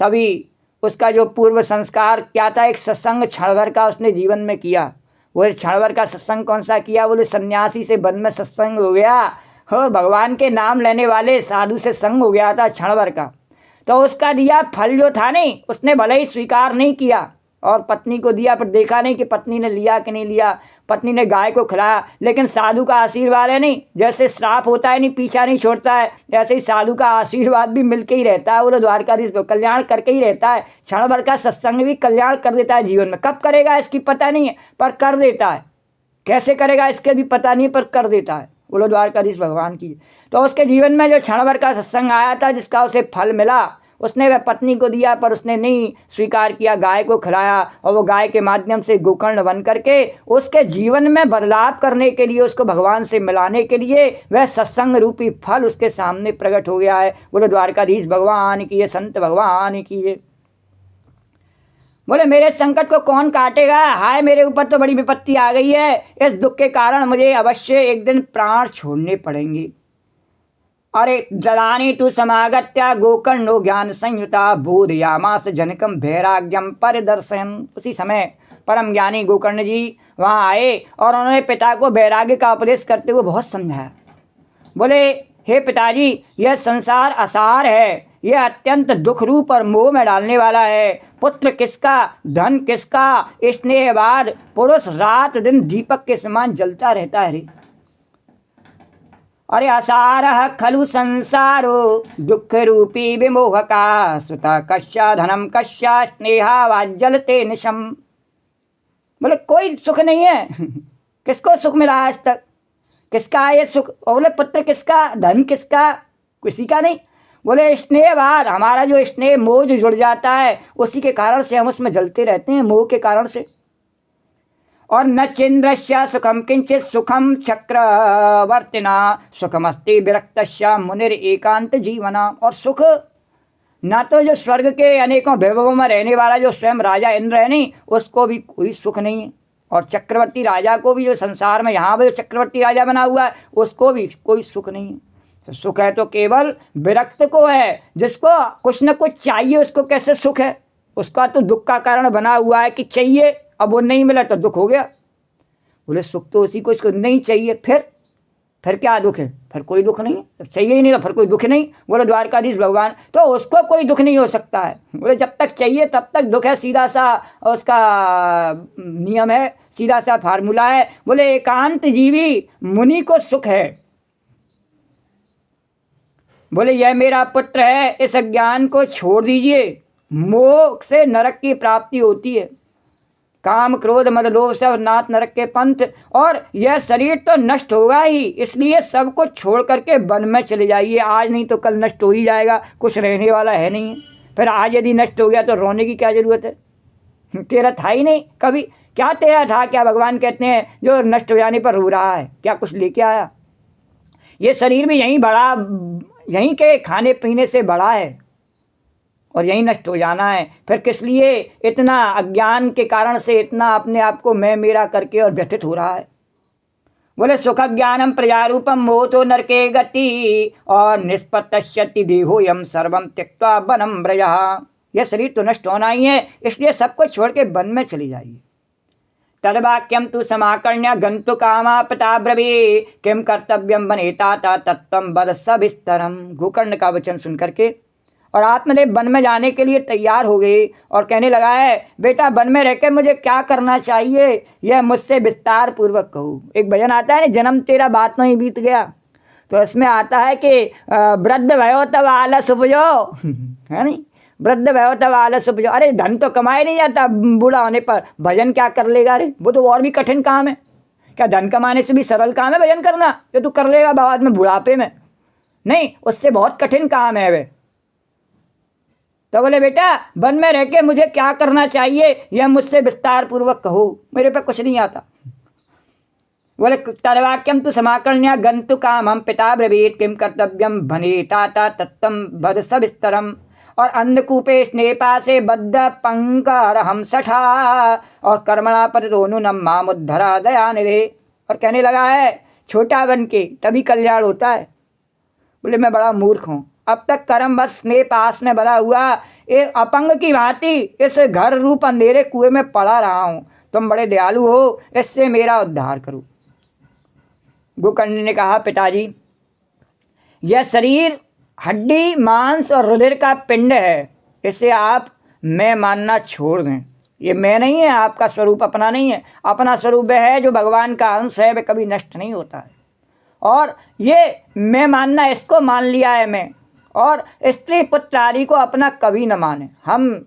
तभी उसका जो पूर्व संस्कार क्या था, एक सत्संग क्षण भर का उसने जीवन में किया। वो क्षण भर का सत्संग कौन सा किया? बोले सन्यासी से वन में सत्संग हो गया हो, भगवान के नाम लेने वाले साधु से संग हो गया था क्षण भर का। तो उसका दिया फल जो था नहीं, उसने भले ही स्वीकार नहीं किया और पत्नी को दिया, पर देखा नहीं कि पत्नी ने लिया कि नहीं लिया। पत्नी ने गाय को खिलाया, लेकिन साधु का आशीर्वाद है नहीं, जैसे श्राप होता है नहीं, पीछा नहीं छोड़ता है, ऐसे ही साधु का आशीर्वाद भी मिलके ही रहता है। वो द्वारकाधीश कल्याण करके ही रहता है। क्षण भर का सत्संग भी कल्याण कर देता है जीवन में। कब करेगा इसकी पता नहीं है, पर कर देता है। कैसे करेगा इसके भी पता नहीं, पर कर देता है। बोलो द्वारकाधीश भगवान की। तो उसके जीवन में जो क्षण भर का सत्संग आया था, जिसका उसे फल मिला, उसने वह पत्नी को दिया, पर उसने नहीं स्वीकार किया, गाय को खिलाया, और वो गाय के माध्यम से गोकर्ण बन करके उसके जीवन में बदलाव करने के लिए, उसको भगवान से मिलाने के लिए वह सत्संग रूपी फल उसके सामने प्रकट हो गया है। बोलो द्वारकाधीश भगवान की, ये संत भगवान की। ये बोले मेरे संकट को कौन काटेगा? हाय मेरे ऊपर तो बड़ी विपत्ति आ गई है, इस दुख के कारण मुझे अवश्य एक दिन प्राण छोड़ने पड़ेंगे। अरे दलानी तु समागत्या गोकर्णो ज्ञान संयुता बोधयामास जनकम वैराग्यम परिदर्शन। उसी समय परम ज्ञानी गोकर्ण जी वहाँ आए और उन्होंने पिता को वैराग्य का उपदेश करते हुए बहुत समझाया। बोले हे पिताजी, यह संसार असार है, यह अत्यंत दुख रूप और मोह में डालने वाला है। पुत्र किसका, धन किसका, स्नेहवाद पुरुष रात दिन दीपक के समान जलता रहता है। अरे असारः खलु संसारो दुख रूपी विमोहका सुता कश्या धनम कश्या स्नेहा वाज्जलते निशम। बोले कोई सुख नहीं है। किसको सुख मिला आज तक? किसका ये सुख? बोले पुत्र किसका, धन किसका, किसी का नहीं। बोले स्नेह भार, हमारा जो स्नेह मोह जो जुड़ जाता है उसी के कारण से हम उसमें जलते रहते हैं, मोह के कारण से। और न चंद्रस्य सुखम किंचित सुखम चक्रवर्तिना सुखमस्ति विरक्तस्य मुनिर एकांत जीवना। और सुख ना तो जो स्वर्ग के अनेकों वैभवों में रहने वाला जो स्वयं राजा इंद्र है नहीं, उसको भी कोई सुख नहीं है। और चक्रवर्ती राजा को भी, जो संसार में यहाँ पर जो चक्रवर्ती राजा बना हुआ है, उसको भी कोई सुख नहीं है। तो सुख है तो केवल विरक्त को है, जिसको कुछ न कुछ चाहिए उसको कैसे सुख है। उसका तो दुख का कारण बना हुआ है कि चाहिए, अब वो नहीं मिला तो दुख हो गया। बोले सुख तो उसी को इसको नहीं चाहिए, फिर क्या दुख है? फिर कोई दुख नहीं, जब चाहिए ही नहीं तो फिर कोई दुख नहीं। बोले द्वारकाधीश भगवान, तो उसको कोई दुख नहीं हो सकता है। बोले जब तक चाहिए तब तक दुख है, सीधा सा उसका नियम है, सीधा सा फार्मूला है। बोले एकांत जीवी मुनि को सुख है। बोले यह मेरा पुत्र है, इस अज्ञान को छोड़ दीजिए, मोह से नरक की प्राप्ति होती है। काम क्रोध मद लोभ सब नाथ नरक के पंथ। और यह शरीर तो नष्ट होगा ही, इसलिए सब कुछ छोड़ करके वन में चले जाइए। आज नहीं तो कल नष्ट हो ही जाएगा, कुछ रहने वाला है नहीं। फिर आज यदि नष्ट हो गया तो रोने की क्या जरूरत है? तेरा था ही नहीं कभी, क्या तेरा था? क्या भगवान कहते हैं जो नष्ट हो जाने पर रो रहा है, क्या कुछ लेके आया? ये शरीर भी यहीं बड़ा, यहीं के खाने पीने से बड़ा है और यहीं नष्ट हो जाना है। फिर किस लिए इतना अज्ञान के कारण से इतना अपने आप को मैं मेरा करके और व्यथित हो रहा है? बोले सुख ज्ञानम प्रजारूपम मोतो नरके गति और निष्पत्ति देहो यम सर्वम त्यक्त्वा वनम ब्रजः। यह शरीर तो नष्ट होना ही है, इसलिए सब कुछ छोड़ के वन में चली जाइए। तद्वाक्यम तु समाकर्ण्य गंतु कामापता ब्रवी किम कर्तव्यम बनेता तत्त्वम वद सविस्तरम। गोकर्ण का वचन सुन करके और आत्मदेव वन में जाने के लिए तैयार हो गए और कहने लगा है, बेटा वन में रहकर मुझे क्या करना चाहिए, यह मुझसे विस्तार पूर्वक कहो। एक भजन आता है ना, जन्म तेरा बातों ही बीत गया, तो इसमें आता है कि वृद्ध भयो तब आलस उपजो, है नहीं, वृद्ध भयो तब आलस उपजो। अरे धन तो कमाए नहीं जाता बूढ़ा होने पर, भजन क्या कर लेगा? अरे वो तो और भी कठिन काम है। क्या धन कमाने से भी सरल काम है भजन करना, जो तू कर लेगा बाद में बुढ़ापे में? नहीं, उससे बहुत कठिन काम है वे। तो बोले बेटा वन में रह के मुझे क्या करना चाहिए, यह मुझसे विस्तार पूर्वक कहो, मेरे पे कुछ नहीं आता। बोले तर्वाक्यम तु समाकर्ण्य गंतु कामम पिता ब्रवीत किम कर्तव्यम भनेता तत्तम वद सविस्तरम। और अन्नकूपे स्नेपासे बद्ध पंकर हम सठा और कर्मणा पतितोनु नम मामुद्धरा दया निरे। और कहने लगा है छोटा बन के तभी कल्याण होता है। बोले मैं बड़ा मूर्ख हूँ, अब तक कर्म बस स्नेह पास में भरा हुआ एक अपंग की भांति इस घर रूप अंधेरे कुएं में पड़ा रहा हूँ। तुम बड़े दयालु हो, इससे मेरा उद्धार करो। गोकर्ण ने कहा पिताजी, यह शरीर हड्डी मांस और रुधिर का पिंड है, इसे आप मैं मानना छोड़ दें। ये मैं नहीं है, आपका स्वरूप अपना नहीं है। अपना स्वरूप वह है जो भगवान का अंश है, वह कभी नष्ट नहीं होता है। और ये मैं मानना, इसको मान लिया है मैं। और स्त्री पुत्र आदि को अपना कभी न माने। हम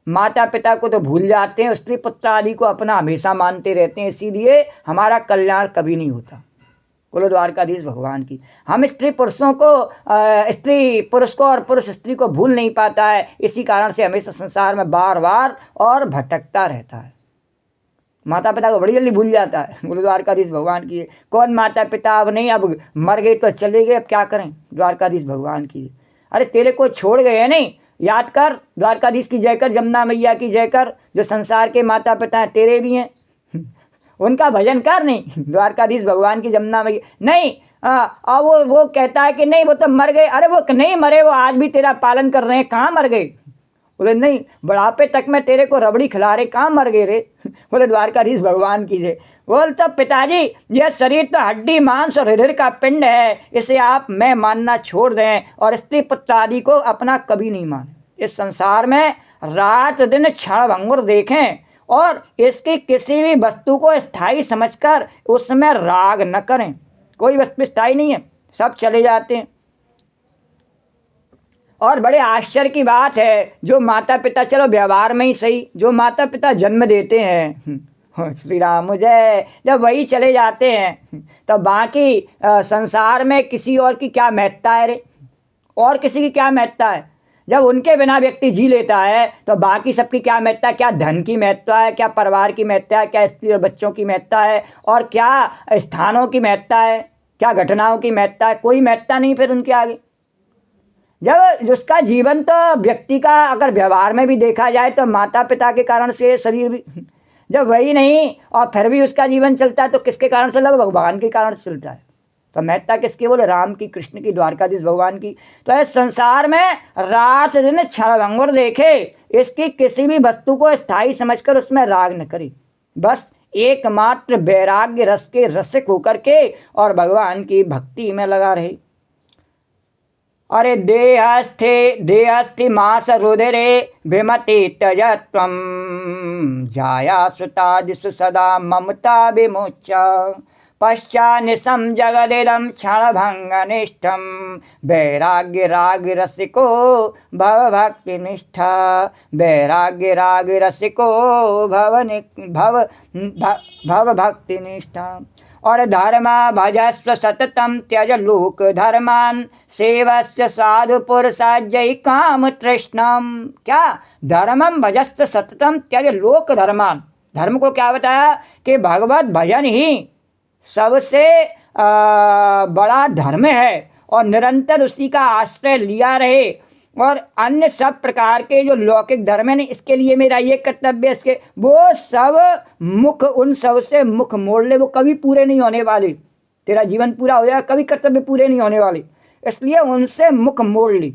माता पिता को तो भूल जाते हैं, स्त्री पुत्र आदि को अपना हमेशा मानते रहते हैं, इसीलिए हमारा कल्याण कभी नहीं होता। बोलो द्वारकाधीश भगवान की। हम स्त्री पुरुषों को, स्त्री पुरुष को और पुरुष स्त्री को भूल नहीं पाता है, इसी कारण से हमेशा संसार में बार बार और भटकता रहता है। माता पिता को बड़ी जल्दी भूल जाता है। बोलो द्वारकाधीश भगवान की। कौन माता पिता अब नहीं, अब मर गए तो चले गए, अब क्या करें? द्वारकाधीश भगवान की। अरे तेरे को छोड़ गए हैं, नहीं याद कर, द्वारकाधीश की जय कर, जमुना मैया की जय कर। जो संसार के माता पिता हैं तेरे भी हैं, उनका भजन कर। नहीं द्वारकाधीश भगवान की जमुना मैया नहीं। अब वो कहता है कि नहीं वो तो मर गए। अरे वो नहीं मरे, वो आज भी तेरा पालन कर रहे हैं, कहाँ मर गए? बोले नहीं, बुढ़ापे तक में तेरे को रबड़ी खिला रहे, कहाँ मर गए रे? बोले द्वारकाधीश भगवान की जय। बोल तो पिताजी, यह शरीर तो हड्डी मांस और हृदय का पिंड है, इसे आप मैं मानना छोड़ दें और स्त्री पुत्र आदि को अपना कभी नहीं माने। इस संसार में रात दिन क्षण भंगुर देखें और इसकी किसी भी वस्तु को स्थायी समझकर उसमें राग न करें। कोई वस्तु स्थायी नहीं है, सब चले जाते हैं। और बड़े आश्चर्य की बात है, जो माता पिता, चलो व्यवहार में ही सही, जो माता पिता जन्म देते हैं, श्री राम जय, जब वही चले जाते हैं तो बाकी संसार में किसी और की क्या महत्ता है रे? और किसी की क्या महत्ता है? जब उनके बिना व्यक्ति जी लेता है तो बाकी सबकी क्या महत्ता है? क्या धन की महत्ता है, क्या परिवार की महत्ता है, क्या स्त्री और बच्चों की महत्ता है, और क्या स्थानों की महत्ता है, क्या घटनाओं की महत्ता है? कोई महत्ता नहीं फिर उनके आगे। जब जिसका जीवन तो व्यक्ति का अगर व्यवहार में भी देखा जाए तो माता पिता के कारण से शरीर भी जब वही नहीं और फिर भी उसका जीवन चलता है तो किसके कारण से? लग भगवान के कारण से चलता है। तो महत्ता किसकी? बोले राम की, कृष्ण की, द्वारकाधीश भगवान की। तो इस संसार में रात दिन क्षणभंगुर देखे, इसकी किसी भी वस्तु को स्थायी समझकर उसमें राग न करे, बस एकमात्र वैराग्य रस के रसिक होकर के और भगवान की भक्ति में लगा रहे। अरे देहस्थि मास रुधिरे विमति त्यजत्वं जाया सुतादिषु सदा ममता विमुच्य पश्चान्निशं जगदिदं क्षणभङ्गनिष्ठं वैराग्य राग रसिको भव भक्तिनिष्ठा वैराग्य राग रसिको भव भक्तिनिष्ठा। और धर्म भजस्व सततम त्यज लोक धर्मान सेवस्य साधु पुरुषाजय काम तृष्णम। क्या? धर्मम भजस्व सततम त्यज लोक धर्मान। धर्म को क्या बताया? कि भगवत भजन ही सबसे बड़ा धर्म है और निरंतर उसी का आश्रय लिया रहे, और अन्य सब प्रकार के जो लौकिक धर्म है, इसके लिए मेरा ये कर्तव्य, इसके वो सब मुख, उन सब से मुख मोड़ ले, वो कभी पूरे नहीं होने वाले। तेरा जीवन पूरा हो जाएगा, कभी कर्तव्य पूरे नहीं होने वाले, इसलिए उनसे मुख मोड़ ले।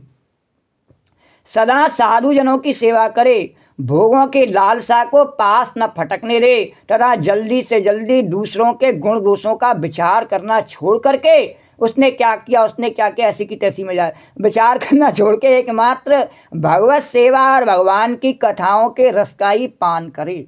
सदा साधुजनों की सेवा करे, भोगों की लालसा को पास न फटकने दे, तथा जल्दी से जल्दी दूसरों के गुण दोषों का विचार करना छोड़ करके उसने क्या किया, उसने क्या किया, ऐसी की तैसी में जाए, विचार करना छोड़ के एकमात्र भगवत सेवा और भगवान की कथाओं के रस का ही पान करे।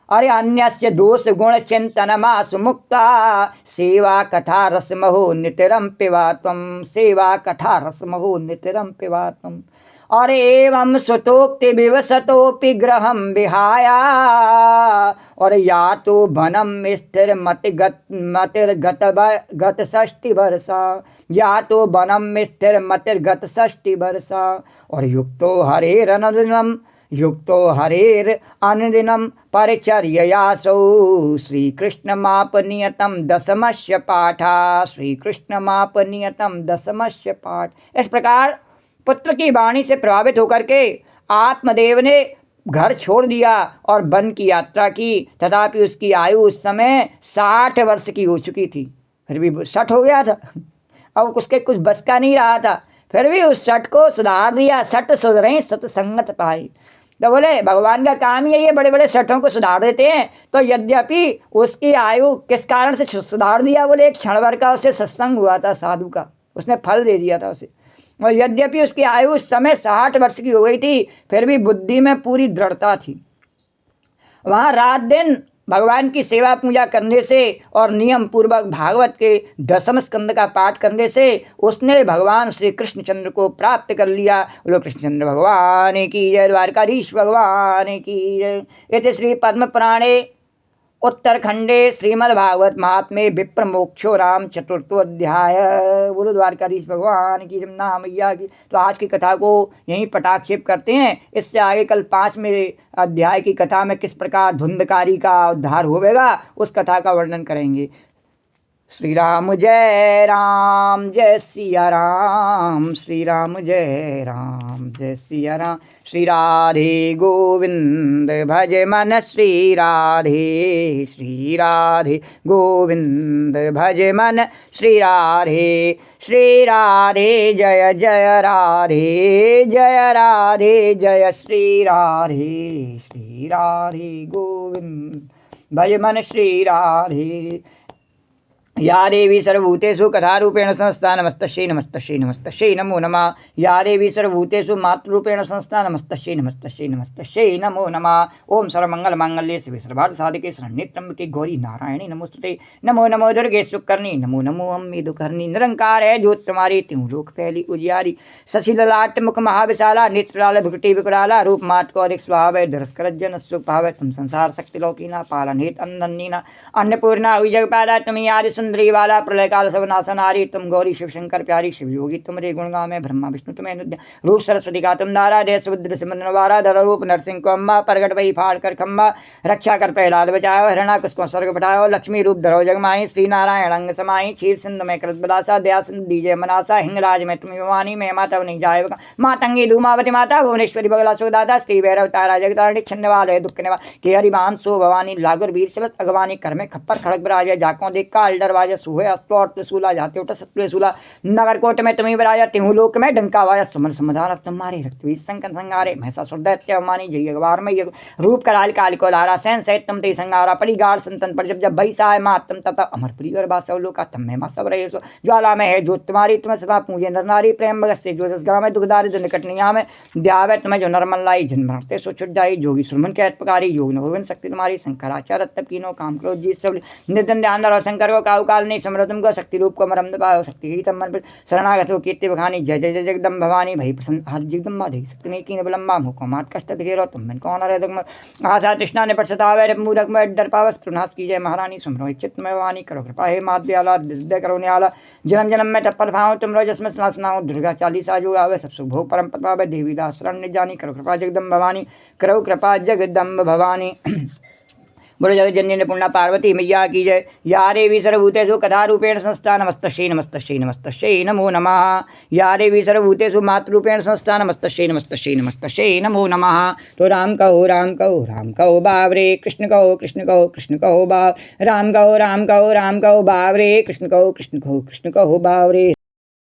अरे अन्यस्य दोष गुण चिंतनमा सुमुक्ता सेवा कथा रसमहो नितिरम पिबात्वम सेवा कथा रसमहो नितिरम पिबात्वम। और एवं सुतोक्ति विवसतोपि गृहं विहाया और या तो वनम स्थिर मतिर्गत षष्टि वर्षा, या तो वनम स्थिर मतिर्गत षष्टि वर्षा। और युक्तो हरेर अनुदिनं परिचर्ययासौ श्रीकृष्णमापनियतं दशमस्य पाठा श्रीकृष्णमापनियतं दशमस्य पाठ। इस प्रकार पुत्र की वाणी से प्रभावित होकर के आत्मदेव ने घर छोड़ दिया और वन की यात्रा की, तथापि उसकी आयु उस समय 60 वर्ष की हो चुकी थी। फिर भी 60 हो गया था, अब उसके कुछ बस का नहीं रहा था, फिर भी उस 60 को सुधार दिया। 60 सुधरे सत्संगत पाई। तो बोले भगवान का काम ही ये बड़े बड़े 60 को सुधार देते हैं। तो यद्यपि उसकी आयु किस कारण से सुधार दिया? बोले एक क्षण भर का उसे सत्संग हुआ था साधु का, उसने फल दे दिया था उसे। और यद्यपि उसकी आयु उस समय 60 वर्ष की हो गई थी, फिर भी बुद्धि में पूरी दृढ़ता थी। वहाँ रात दिन भगवान की सेवा पूजा करने से और नियम पूर्वक भागवत के 10वें स्कंद का पाठ करने से उसने भगवान श्री कृष्णचंद्र को प्राप्त कर लिया। बोलो कृष्णचंद्र भगवान की जय, द्वारकाधीश भगवान की जय। इति श्री पद्म पुराणे उत्तरखंडे श्रीमद्भागवत महात्म्ये विप्र मोक्षो राम चतुर्थोध्याय। बोलो द्वारकाधीश भगवान की जमुना मैया की। तो आज की कथा को यहीं पटाक्षेप करते हैं। इससे आगे कल 5वें अध्याय की कथा में किस प्रकार धुंधकारी का उद्धार होवेगा उस कथा का वर्णन करेंगे। श्री राम जय सिया राम, श्री राम जय सिया राम। श्री राधे गोविंद भज मन श्री राधे गोविंद भज मन श्री राधे जय जय राधे जय श्री राधे गोविंद भज मन श्री राधे। या देवी सर्वभूतेषु कथारूपेण संस्था नमस्तस्यै नमो नमः। या देवी सर्वभूतेषु मातृरूपेण संस्था नमस्तस्यै नमो नमः। ओम सर्वमंगलमांगल्ये शिवे सर्वार्थसाधिके शरण्ये त्र्यंबके गौरी नारायणी नमोस्तुते। नमो नमो दुर्गे शुकर्णी, नमो नमो अम्बे दुखर्णी। निरंकार है ज्योत तुम्हारी, त्यों लोक फैली उजियारी। शशि ललाट मुख महाविशाला, नेत्रलाल भुकटी विकराला। रूप मात कौरिक स्वभाव है, धरस्करज्जन सुभाव। तुम संसार शक्ति लौकीना, पालन हेत अंदनीना। अन्नपूर्णा हुई जगपाला, तुम्हें आदि सुंदरी बाला प्रलय काल सब नाशनारी तुम गौरी शिव शंकर प्यारी शिव योगी तुम रे गुण गावे ब्रह्मा विष्णु तुम्हें अनुद्य रूप सरस्वती का तुम दारा देश रुद्र सिमरन वारा धर रूप नरसिंह को अम्बा प्रगट वही फाड़ कर खम्बा रक्षा कर प्रहलाद बचाओ हरणा कुछ स्वर्ग पठाओ लक्ष्मी रूप धरो जगमाई श्री नारायण अंग समाई क्षीर सिंधु में कृत बलासा दया सिंधु दीजय मनासा हिंगराज में तुम युवानी में माता नहीं जाए मातंगी धूमावती माता भुवनेश्वरी बगला सुदाता श्री भैरव तारा जगतारणी छन्न वाले दुख निवा के हरिबान सो भवानी लागुर वीर चलत अगवानी कर में खप्पर खड़क बराजा जाकों देख काल दरवाजा सुहे अस्त्रोट त्रिशूला जाते उठ सत्वे सूला नगर कोट में तुम्हें बराजा तिहु लोक में डंका वाया सुमन समाधान अब तुम्हारे रक्तवीर संकन संगारे महसा सुरदैत्य अवमानी जय अगवार में रूप कराल काल को लारा सैन सहित तुम ते संगारा पड़ी गाढ़ संतन पर जब भई साय मात तुम तब अमर प्रिय और बासव लोका तम में सब रहे सो ज्वाला में है जो तुम्हारी तुम्हें सदा पूजे नर नारी प्रेम भगत से जो दस गाँव में दुखदारी दिन कटनिया में द्यावे तुम्हें जो नरमल लाई जन्म रखते सो छुट जाई जोगी सुरमन के पकारी योग नभवन शक्ति तुम्हारी शंकराचार्य तब कीनो काम क्रोध जीत सब निधन ध्यान और शंकर को काउ काल नहीं समृतम को शक्ति रूप को मरम पाओ शक्ति ही तम मन शरणागत हो कीर्ति बखानी जय जय जय जगदम भवानी भई प्रसन्न हाथ जगदम्बा देख सकते नहीं कीन बलम्बा मुको मात कष्ट घेरो तुम मन कौन रहे दुख आशा तृष्णा ने पटसतावे मूरख में डर पावस तृनाश कीजिए महारानी सुमरो चित्त में भवानी करो कृपा हे मात दयाला दिव्य करो न्याला जन्म जन्म में तत्पर भाव तुम रो जसमें सुनाओ दुर्गा चालीसा जो आवे सब सुख भोग परम पतावे देवी दास शरण जानी करो कृपा जगदम भवानी करो कृपा जगदम्ब भवानी बोलो जगत जननी ने पुण्य पार्वती मैया की जय या देवी सर्वभूतेषु कथा रूपेण संस्था नमस्तश्यै नमस्तश्यै नमस्तश्यै नमो नमः या देवी सर्वभूतेषु मातृरूपेण संस्था नमस्तश्यै नमस्तश्यै नमस्तश्यै नमो नमः। तो राम कहो बावरे कृष्ण कहो कृष्ण कहो बाव राम कहो बावरे कृष्ण कहो कृष्ण कहो बावरे।